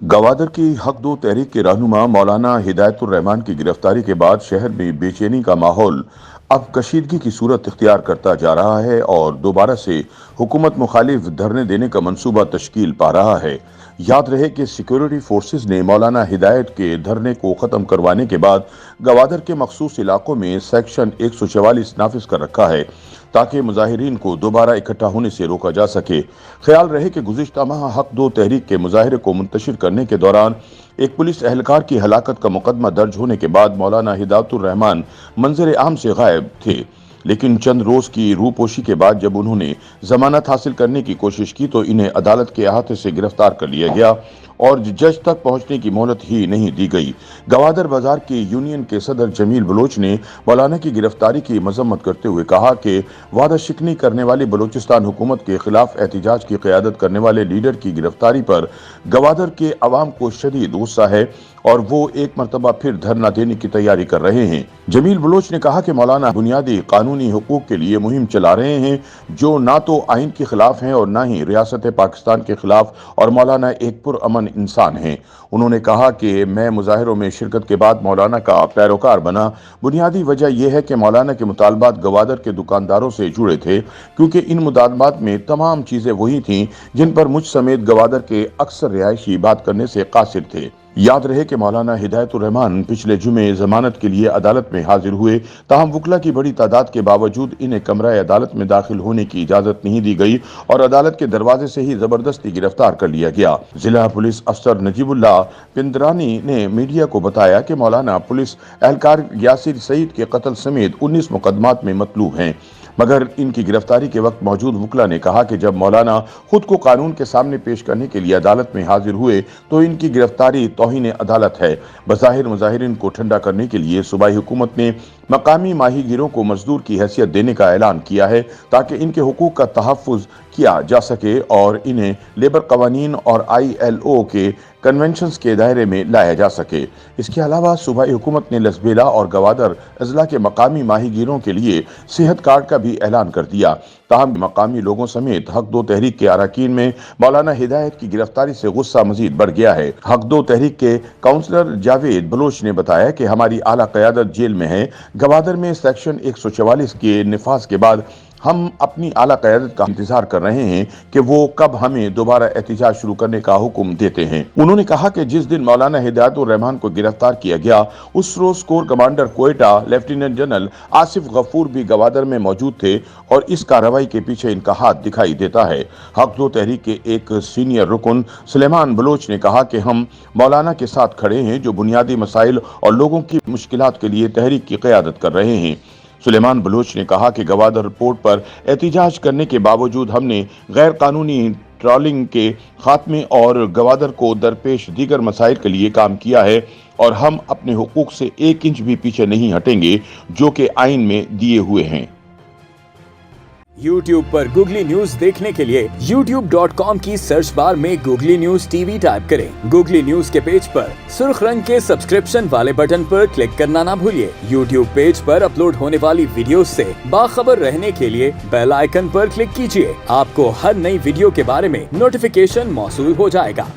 गवादर की हक दो तहरीक के रहनुमा मौलाना हिदायतुर रहमान की गिरफ्तारी के बाद शहर में बेचैनी का माहौल अब कशीदगी की सूरत इख्तियार करता जा रहा है और दोबारा से हुकूमत मुखालिफ धरने देने का मंसूबा तश्कील पा रहा है। याद रहे कि सिक्योरिटी फोर्सेस ने मौलाना हिदायत के धरने को ख़त्म करवाने के बाद गवादर के मखसूस इलाकों में सेक्शन 144 नाफिज कर रखा है ताकि मुजाहिरीन को दोबारा इकट्ठा होने से रोका जा सके। ख्याल रहे कि गुज़िश्ता माह हक दो तहरीक के मुजाहरे को मुंतशिर करने के दौरान एक पुलिस एहलकार की हलाकत का मुकदमा दर्ज होने के बाद मौलाना हिदायतुर रहमान मंजर आम से गायब थे, लेकिन चंद रोज की रूपोशी के बाद जब उन्होंने जमानत हासिल करने की कोशिश की तो इन्हें अदालत के अहाते से गिरफ्तार कर लिया गया और जज तक पहुंचने की मोहलत ही नहीं दी गई। गवादर बाजार की यूनियन के सदर जमील बलोच ने मौलाना की गिरफ्तारी की मजम्मत करते हुए कहा कि वादा शिकनी करने वाली बलूचिस्तान हुकूमत के खिलाफ एहतिजाज की क़यादत करने वाले लीडर की गिरफ्तारी पर गवादर के अवाम को शदीद गुस्सा है और वो एक मरतबा फिर धरना देने की तैयारी कर रहे हैं। जमील बलोच ने कहा कि मौलाना बुनियादी कानूनी हुकूक के लिए मुहिम चला रहे हैं जो ना तो आइन के खिलाफ है और ना ही रियासत पाकिस्तान के खिलाफ, और मौलाना एक पुरअमन इंसान हैं। उन्होंने कहा कि मैं मुजाहिरों में शिरकत के बाद मौलाना का पैरोकार बना। बुनियादी वजह यह है कि मौलाना के मुतालबात गवादर के दुकानदारों से जुड़े थे, क्योंकि इन मुतालबात में तमाम चीजें वही थीं जिन पर मुझ समेत गवादर के अक्सर रिहायशी बात करने से कासिर थे। याद रहे कि मौलाना हिदायतुर रहमान पिछले जुमे जमानत के लिए अदालत में हाजिर हुए, ताहम वकला की बड़ी तादाद के बावजूद इन्हें कमरा अदालत में दाखिल होने की इजाजत नहीं दी गई और अदालत के दरवाजे से ही जबरदस्ती गिरफ्तार कर लिया गया। जिला पुलिस अफसर नजीबुल्लाह पिंदरानी ने मीडिया को बताया कि मौलाना पुलिस एहलकार यासिर सईद के कत्ल समेत 19 मुकदमात में मतलूब हैं, मगर इनकी गिरफ्तारी के वक्त मौजूद वकला ने कहा कि जब मौलाना खुद को कानून के सामने पेश करने के लिए अदालत में हाजिर हुए तो इनकी गिरफ्तारी तौहीन अदालत है। बज़ाहिर मुजाहिरीन को ठंडा करने के लिए सूबाई हुकूमत ने मकामी माहीगीरों को मजदूर की हैसियत देने का ऐलान किया है ताकि इनके हुकूक का तहफ़्फ़ुज़ किया जा सके और इन्हें लेबर कवानीन और ILO के कन्वेंशंस के दायरे में लाया जा सके। इसके अलावा सूबाई हुकूमत ने लसबेला और गवादर अजला के मकामी माहीगीरों के लिए सेहत कार्ड का भी ऐलान कर दिया। ताहम मकामी लोगों समेत हक दो तहरीक के अरकान में मौलाना हिदायत की गिरफ्तारी से गुस्सा मजीद बढ़ गया है। हक दो तहरीक के काउंसलर जावेद बलोच ने बताया कि हमारी आला क़यादत जेल में है। गवादर में सेक्शन 144 के निफाज के बाद हम अपनी आला क़यादत का इंतजार कर रहे हैं कि वो कब हमें दोबारा एहतिजाज शुरू करने का हुक्म देते हैं। उन्होंने कहा कि जिस दिन मौलाना हिदायतुर रहमान को गिरफ्तार किया गया उस रोज core commander Quetta lieutenant general Asif Ghafoor भी गवादर में मौजूद थे और इस कार्रवाई के पीछे इनका हाथ दिखाई देता है। हक दो तहरीक के एक सीनियर रुकन सुलेमान बलोच ने कहा कि हम मौलाना के साथ खड़े हैं जो बुनियादी मसाइल और लोगों की मुश्किलात के लिए तहरीक की क़यादत कर रहे हैं। सुलेमान बलोच ने कहा कि गवादर पोर्ट पर एहतिजाज करने के बावजूद हमने गैर कानूनी ट्रॉलिंग के खात्मे और गवादर को दरपेश दीगर मसाइल के लिए काम किया है और हम अपने हुकूक से 1 इंच भी पीछे नहीं हटेंगे जो कि आइन में दिए हुए हैं। YouTube पर गूगली न्यूज देखने के लिए youtube.com की सर्च बार में गूगली न्यूज TV टाइप करें। गूगली न्यूज के पेज पर सुर्ख रंग के सब्सक्रिप्शन वाले बटन पर क्लिक करना ना भूलिए। YouTube पेज पर अपलोड होने वाली वीडियोस से बाखबर रहने के लिए बेल आइकन पर क्लिक कीजिए। आपको हर नई वीडियो के बारे में नोटिफिकेशन मौसूल हो जाएगा।